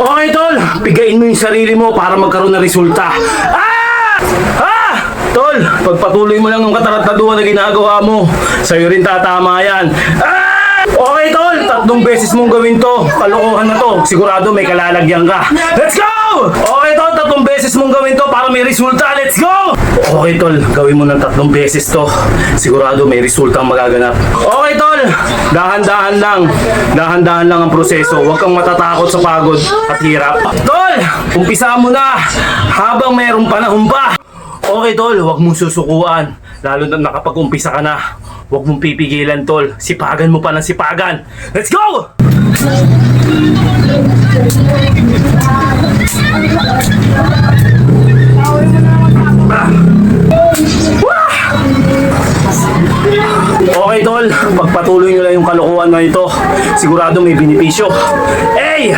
Okay, tol. Pigain mo yung sarili mo para magkaroon ng resulta. Tol, pagpatuloy mo lang ang katarantaduhan na ginagawa mo, sa'yo rin tatama yan. Okay, tol. 3 beses mong gawin to. Kalokohan na to. Sigurado may kalalagyan ka. Let's go! Okay, tol. 3 beses mong gawin to para may resulta. Let's go! Okay, tol. Gawin mo ng 3 beses to. Sigurado may resulta ang magaganap. Okay, tol. Dahan-dahan lang. Dahan-dahan lang ang proseso. Huwag kang matatakot sa pagod at hirap. Tol, umpisa mo na habang mayroong panahon pa. Okay, tol, huwag mong susukuan. Lalo na nakapag-umpisa ka na. Huwag mong pipigilan, tol. Sipagan mo pa ng sipagan. Let's go! Okay, tol. Pagpatuloy nyo lang yung kalokohan na ito. Sigurado may benepisyo. Hey!